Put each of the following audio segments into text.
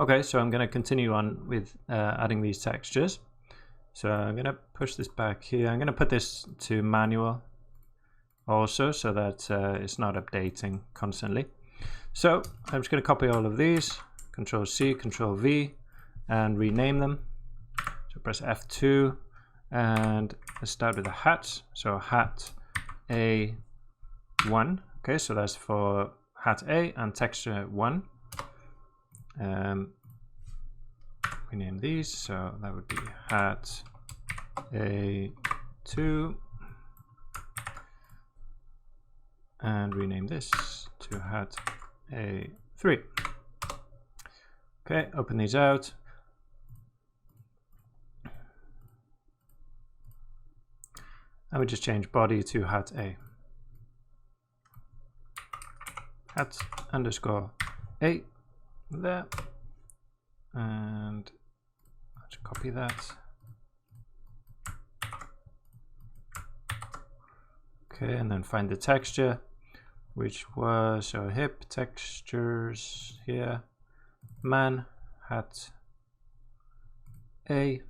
Okay, so I'm going to continue on with adding these textures. So I'm going to push this back here. I'm going to put this to manual also, so that it's not updating constantly. So I'm just going to copy all of these, Control C, Control V, and rename them. So press F2, and let's start with the hat. So hat A1. Okay, so that's for hat A and texture 1. Rename these, so that would be hat A2, and rename this to hat A3. Okay, open these out. And we just change body to hat A. Hat underscore A there. And let's copy that. Okay, and then find the texture, which was so hip textures here. Man, hat A.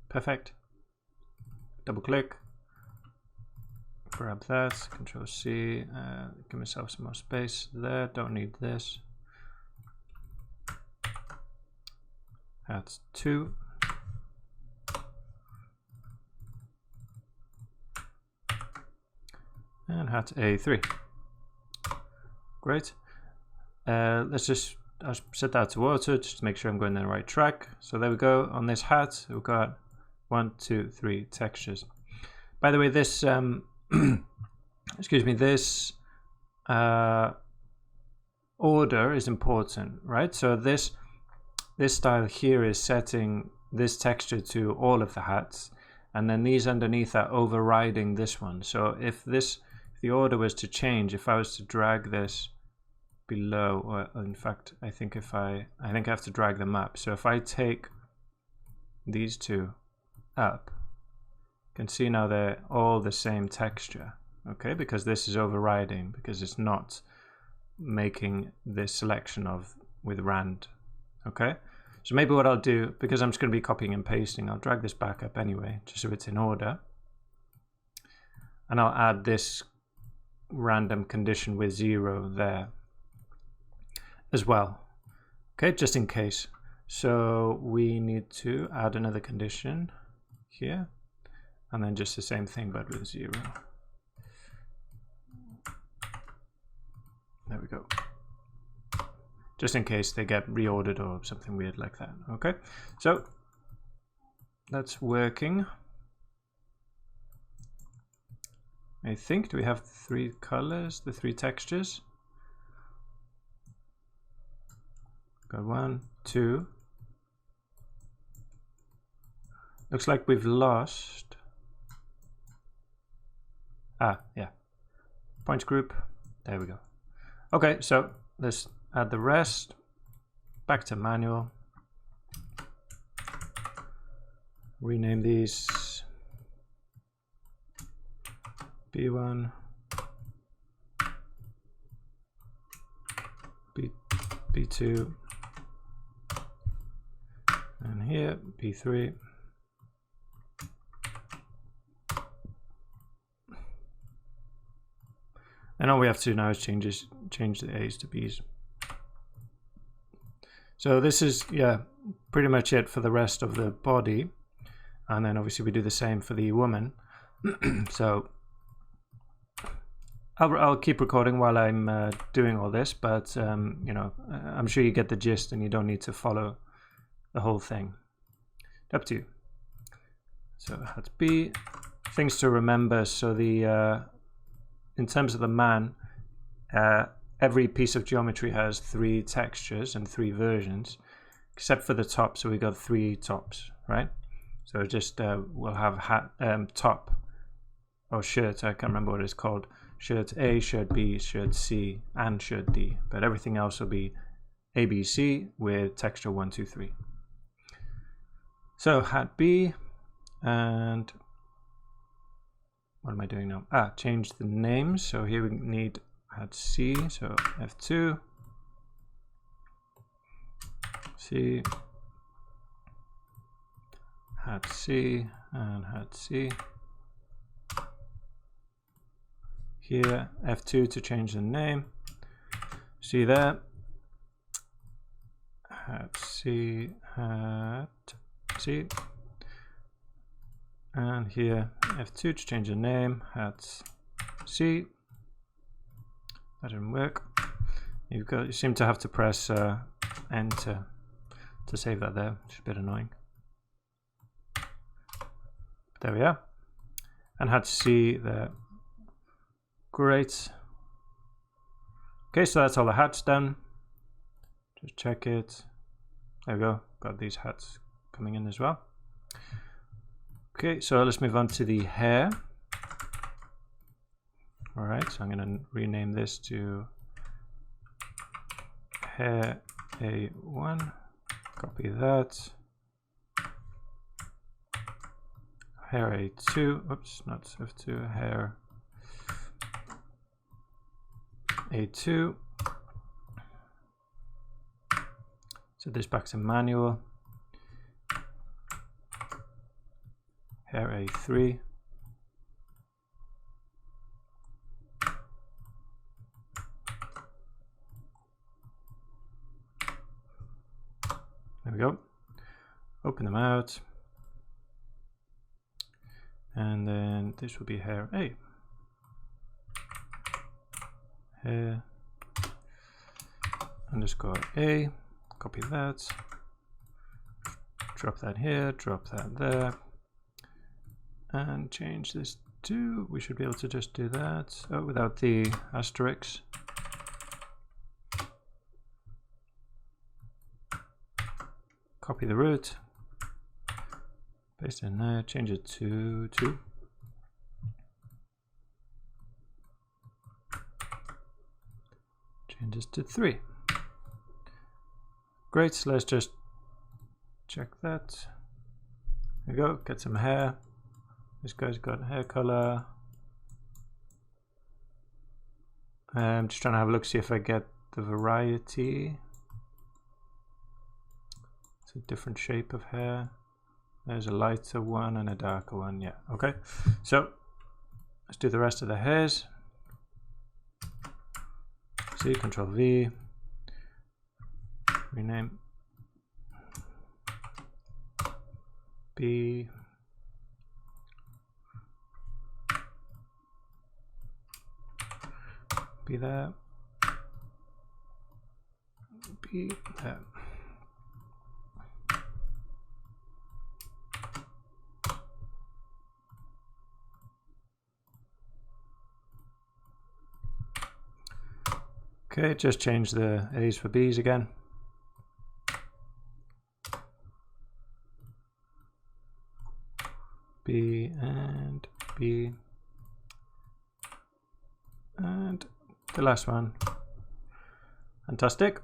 Perfect. Double click. Grab that, Control C, give myself some more space there, don't need this. Hat 2. And hat A3. Great. Let's just I'll set that to auto just to make sure I'm going in the right track. So there we go. On this hat, we've got 1, 2, 3 textures. By the way, this excuse me, this order is important, right? So this style here is setting this texture to all of the hats, and then these underneath are overriding this one. So if the order was to change, if I was to drag this below, or in fact, I think I have to drag them up. So if I take these two up, you can see now they're all the same texture, okay? Because this is overriding, because it's not making this selection with rand, okay? So maybe what I'll do, because I'm just going to be copying and pasting, I'll drag this back up anyway, just so it's in order. And I'll add this random condition with 0 there as well. Okay, just in case. So we need to add another condition here, and then just the same thing but with 0. There we go. Just in case they get reordered or something weird like that. Okay, so that's working. I think, do we have 3 colors, the 3 textures? Got 1, 2. Looks like we've lost. Yeah. Points group. There we go. Okay, so let's add the rest. Back to manual. Rename these B1, B2, and here B3. And all we have to do now is change the A's to B's. So this is, yeah, pretty much it for the rest of the body. And then obviously we do the same for the woman. So I'll keep recording while I'm doing all this, but you know, I'm sure you get the gist and you don't need to follow the whole thing. Up to you. So hat B, things to remember. So the in terms of the man, every piece of geometry has 3 textures and 3 versions, except for the top. So we got 3 tops, right? So just we'll have hat top or shirt. I can't remember what it's called. Shirt A, shirt B, shirt C, and shirt D. But everything else will be A, B, C with texture 1, 2, 3. So hat B, and what am I doing now? Change the names. So here we need hat C, so F2, C, hat C, and hat C. Here, F2 to change the name. See there. Hat C, hat C. And here, F2 to change the name. Hat C. That didn't work. You seem to have to press enter to save that there, which is a bit annoying. But there we are. And hat C there. Great. Okay, so that's all the hats done. Just check it. There we go. Got these hats coming in as well. Okay, so let's move on to the hair. All right, so I'm going to rename this to hair A1. Copy that. Hair A2. Oops, not F2. Hair A2. Set this back to manual. Hair A3. There we go. Open them out. And then this will be hair A. Hair underscore A. Copy that. Drop that here, drop that there. And change this to, we should be able to just do that. Oh, without the asterisk. Copy the root. Paste it in there, change it to 2. Change this to 3. Great, so let's just check that. There we go, get some hair. This guy's got hair color. I'm just trying to have a look, see if I get the variety. It's a different shape of hair. There's a lighter one and a darker one, yeah, okay. So, let's do the rest of the hairs. C, Control V. Rename. B. Be there. Be there. Okay, just change the A's for B's again. B and B. And the last one. Fantastic.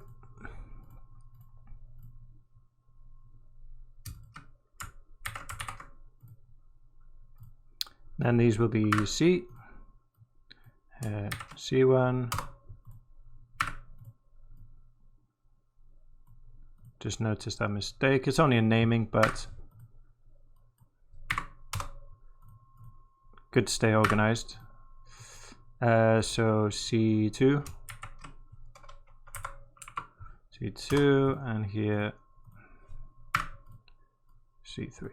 Then these will be C. C1. Just noticed that mistake. It's only a naming, but good to stay organized. So C2, and here C3.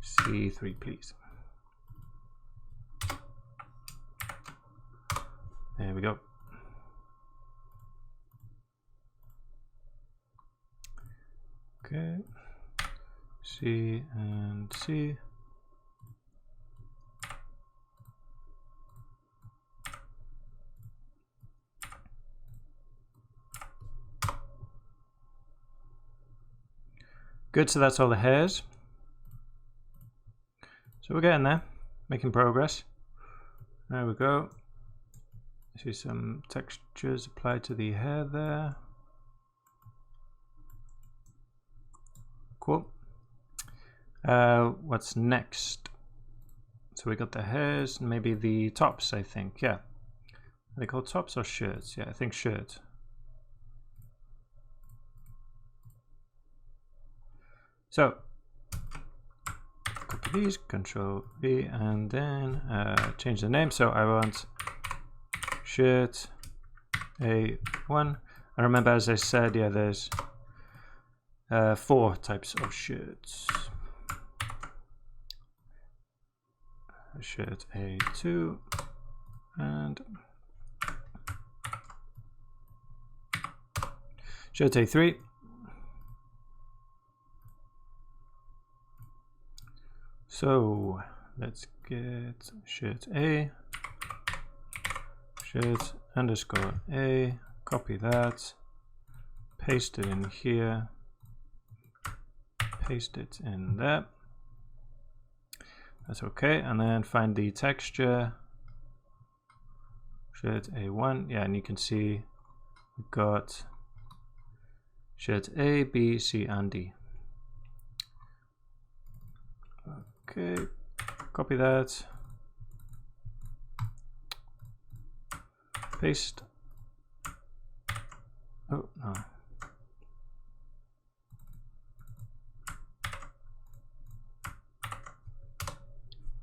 C3, please. There we go. Okay, C and C. Good, so that's all the hairs. So we're getting there, making progress. There we go. See some textures applied to the hair there. Cool. What's next? So we got the hairs, and maybe the tops, I think. Yeah. Are they called tops or shirts? Yeah, I think shirt. So copy these, Control V, and then change the name. So I want shirt A1. And remember, as I said, yeah, there's 4 types of shirts. Shirt A2 and shirt A3. So let's get shirt A, shirt underscore A, copy that, paste it in here, paste it in there. That's okay, and then find the texture, shirt A1, yeah, and you can see we've got shirt A, B, C, and D. Okay, copy that, paste. Oh, no.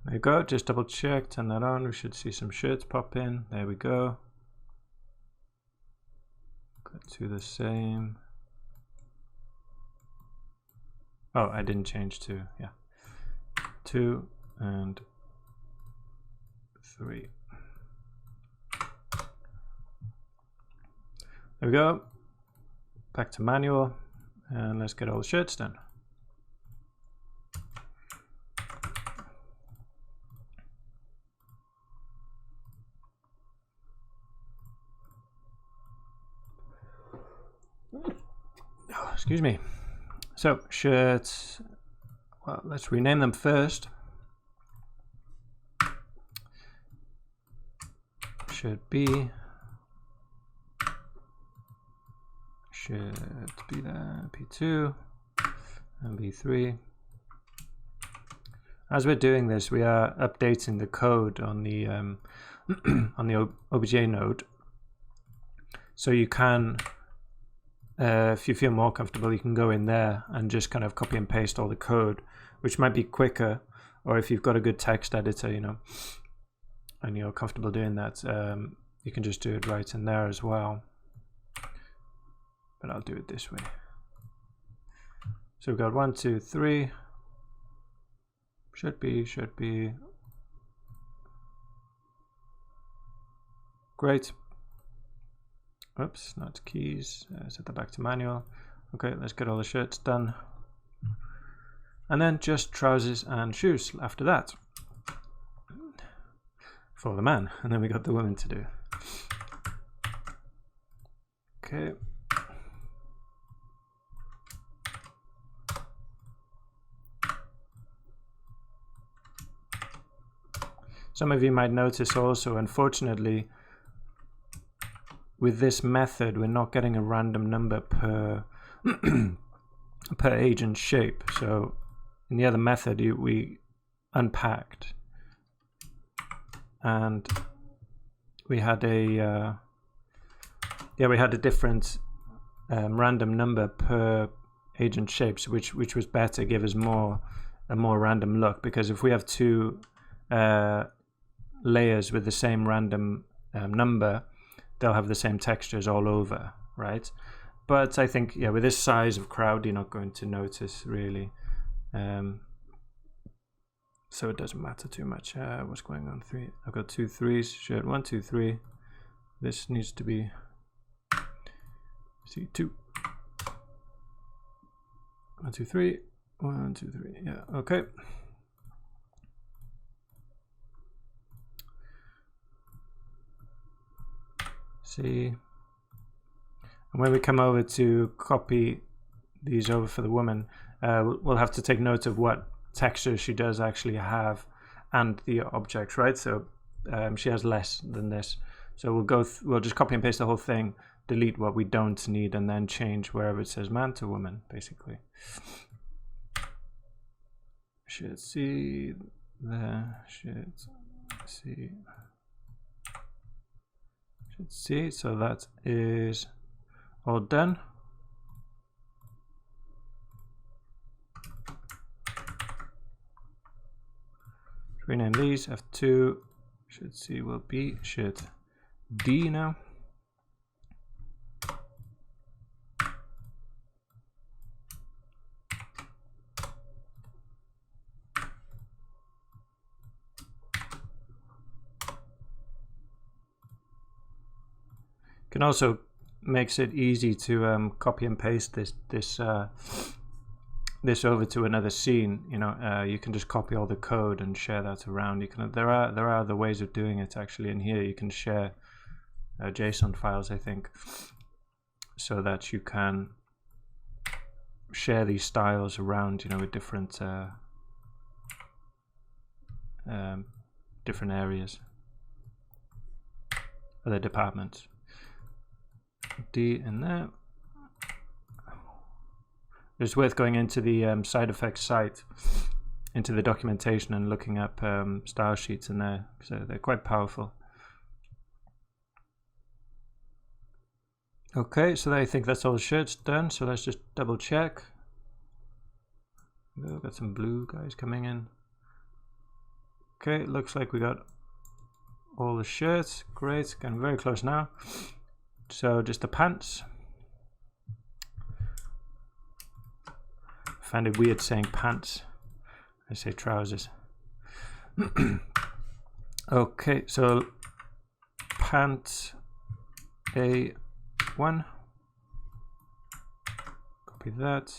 There you go, just double check, turn that on, we should see some shirts pop in. There we go. Go to the same. Oh, I didn't change to, yeah. 2 and 3. There we go. Back to manual, and let's get all the shirts done. Oh, excuse me. So shirts, well, let's rename them first. Shirt B, shirt B there, P2 and B3. As we're doing this, we are updating the code on the on the OBJ node, so you can, if you feel more comfortable, you can go in there and just kind of copy and paste all the code, which might be quicker, or if you've got a good text editor, you know, and you're comfortable doing that, you can just do it right in there as well. But I'll do it this way. So we've got 1, 2, 3. Should be. Great. Oops, not keys. Set that back to manual. Okay, let's get all the shirts done. And then just trousers and shoes after that. For the man. And then we got the woman to do. Okay. Some of you might notice also, unfortunately, with this method, we're not getting a random number per per agent shape. So in the other method, we unpacked, and we had a different random number per agent shapes, which was better, give us a more random look. Because if we have 2 layers with the same random number, they'll have the same textures all over, right? But I think, yeah, with this size of crowd, you're not going to notice really. So it doesn't matter too much. What's going on? 3. I've got 2 3s. Shirt 1, 2, 3. This needs to be C2. 1, 2, 3. 1, 2, 3. Yeah. Okay. See, and when we come over to copy these over for the woman, we'll have to take note of what texture she does actually have and the objects, right? So she has less than this, so we'll just copy and paste the whole thing, delete what we don't need, and then change wherever it says man to woman, basically. Should see there, should see. Should see, so that is all done. rename these. F2 should C will be should D now. Can also makes it easy to copy and paste this over to another scene. You know, you can just copy all the code and share that around. You can there are other ways of doing it actually. In here you can share JSON files, I think, so that you can share these styles around, you know, with different different areas, other departments. D in there. It's worth going into the side effects site, into the documentation, and looking up style sheets in there, because they're quite powerful. Okay, so I think that's all the shirts done, so let's just double check. We've got some blue guys coming in. Okay, looks like we got all the shirts. Great, getting very close now. So just the pants. I find it weird saying pants. I say trousers. Okay, so pant A1. Copy that.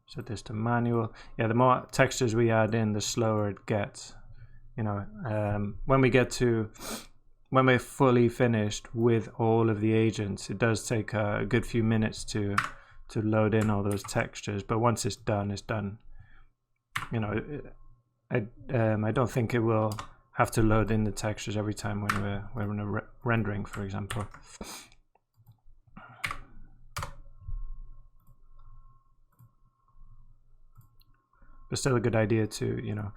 Set this to manual. Yeah, the more textures we add in, the slower it gets. You know, when we're fully finished with all of the agents, it does take a good few minutes to load in all those textures. But once it's done, it's done. You know, I don't think it will have to load in the textures every time when we're in a rendering, for example. But still a good idea to, you know,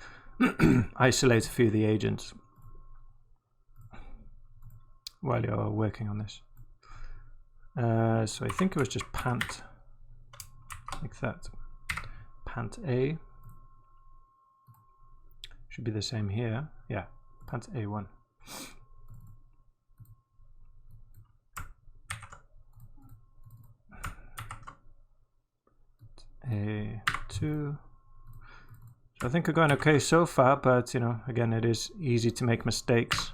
isolate a few of the agents while you're working on this. So I think it was just pant, like that. Pant A should be the same here. Yeah, pant A1. A2. So I think we're going okay so far, but you know, again, it is easy to make mistakes.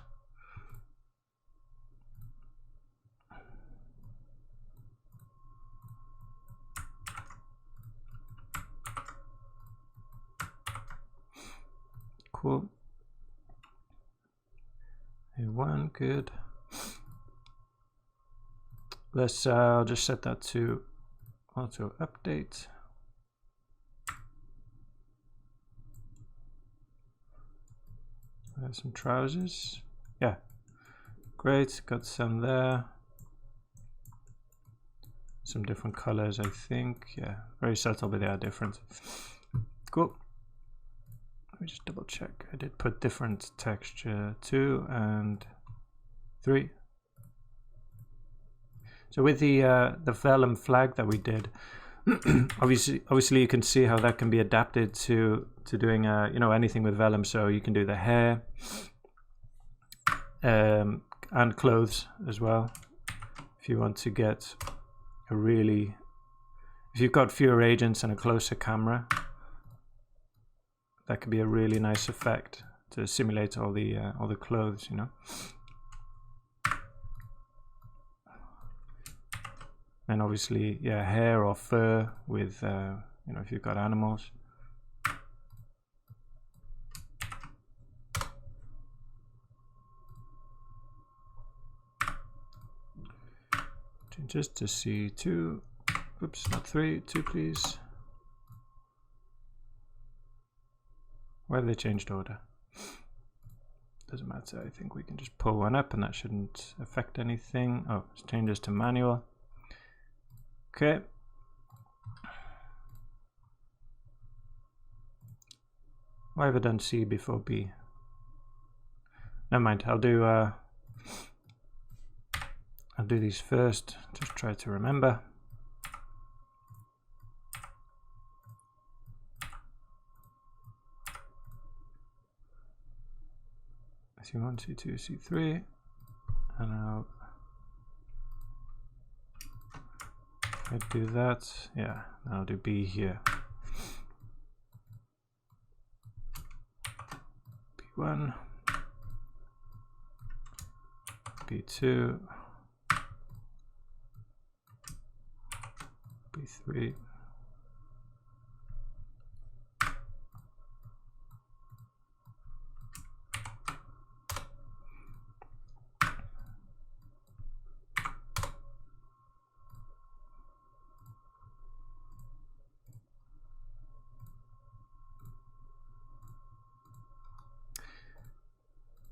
Cool. A1, good. Let's I'll just set that to auto update. Some trousers. Yeah, great. Got some there. Some different colors, I think. Yeah, very subtle, but they are different. Cool. Let me just double check. I did put different texture 2 and 3. So with the vellum flag that we did, obviously you can see how that can be adapted to doing you know, anything with vellum. So you can do the hair and clothes as well. If you want to get a really, if you've got fewer agents and a closer camera, that could be a really nice effect to simulate all the clothes, you know. And obviously, yeah, hair or fur with, you know, if you've got animals. Changes to C2. Oops, not 3, 2 please. Why have they changed order? Doesn't matter, I think we can just pull one up and that shouldn't affect anything. Oh, it changes to manual. Okay. Why have I done C before B? Never mind, I'll do these first, just try to remember. C1, C2, C3, and now I do that. Yeah, I'll do B here. B1, B2, B3.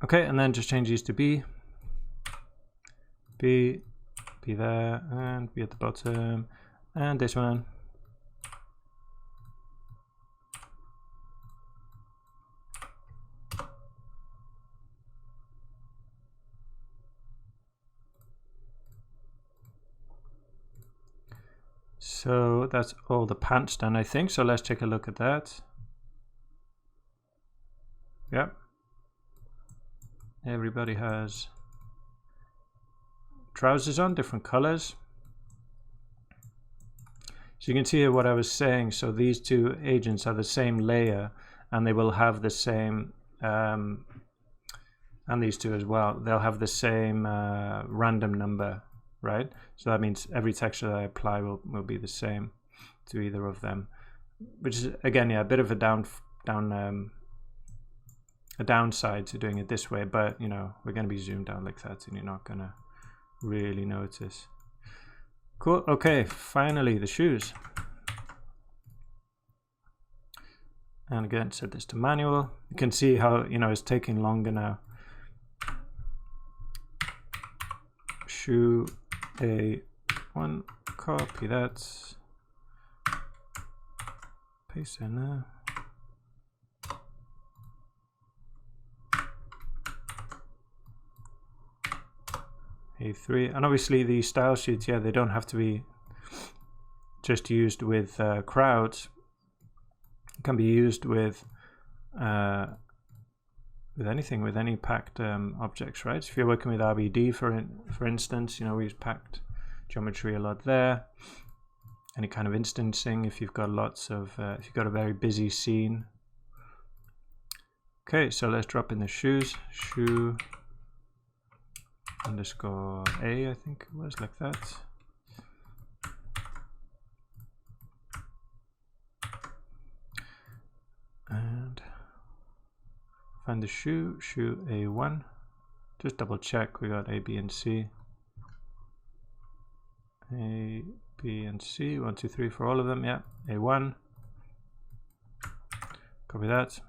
Okay, and then just change these to B, B there, and B at the bottom, and this one. So that's all the pants done, I think. So let's take a look at that. Yep. Everybody has trousers on, different colors. So you can see here what I was saying. So these two agents are the same layer, and they will have the same, and these two as well, they'll have the same random number, right? So that means every texture that I apply will be the same to either of them, which is, again, yeah, a bit of a downside to doing it this way, but you know, we're going to be zoomed out like that and you're not going to really notice. Cool. Okay, finally the shoes. And again, set this to manual. You can see how, you know, it's taking longer now. Shoe A1, copy that, paste in there. A3, and obviously the style sheets, yeah, they don't have to be just used with crowds. It can be used with anything, with any packed objects, right? So if you're working with RBD, for instance, you know, we use packed geometry a lot there. Any kind of instancing, if you've got lots of, if you've got a very busy scene. Okay, so let's drop in the shoes. Shoe underscore A, I think it was, like that. And find the shoe A1. Just double check we got A, B, and C. A, B, and C, 1, 2, 3 for all of them, yeah. A1. Copy that.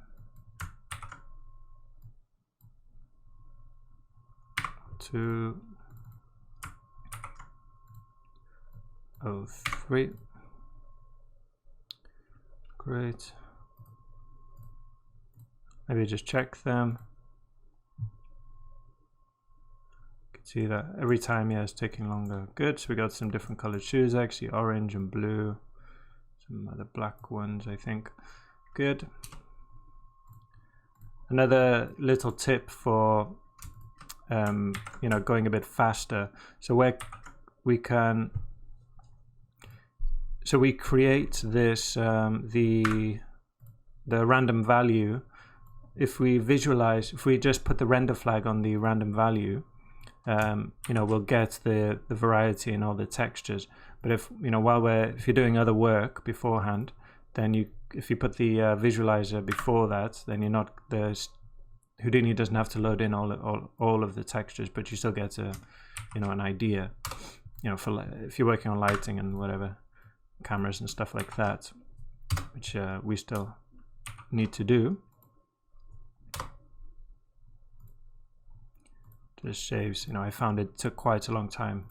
2, 03. Great. Maybe just check them. You can see that every time, yeah, it's taking longer. Good. So we got some different colored shoes, actually, orange and blue. Some other black ones, I think. Good. Another little tip for you know, going a bit faster. So where we can, so we create this the random value. If we visualize, if we just put the render flag on the random value, you know, we'll get the variety in all the textures. But if, you know, if you're doing other work beforehand, then if you put the visualizer before that, then you're not, Houdini doesn't have to load in all of the textures, but you still get you know, an idea, you know, for if you're working on lighting and whatever, cameras and stuff like that, which we still need to do. Just saves, you know, I found it took quite a long time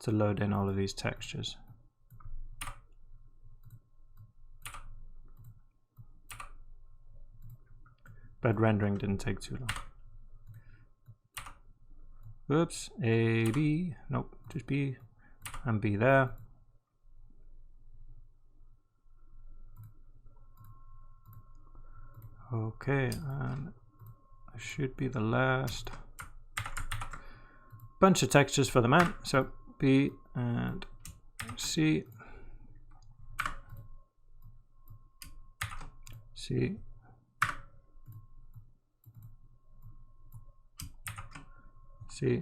to load in all of these textures. But rendering didn't take too long. Oops, A, B, nope, just B, and B there. Okay, and should be the last bunch of textures for the man. So B and C, C, C,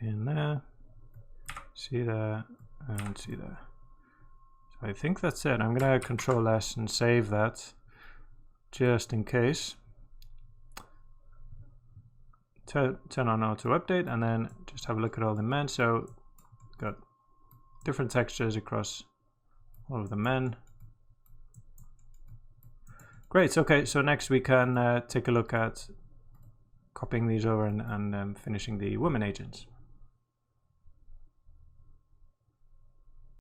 in there, see there, and see there. So I think that's it. I'm gonna Control S and save that just in case. Turn on auto update and then just have a look at all the men. So got different textures across all of the men. Great. Okay, so next we can take a look at copying these over and finishing the women agents.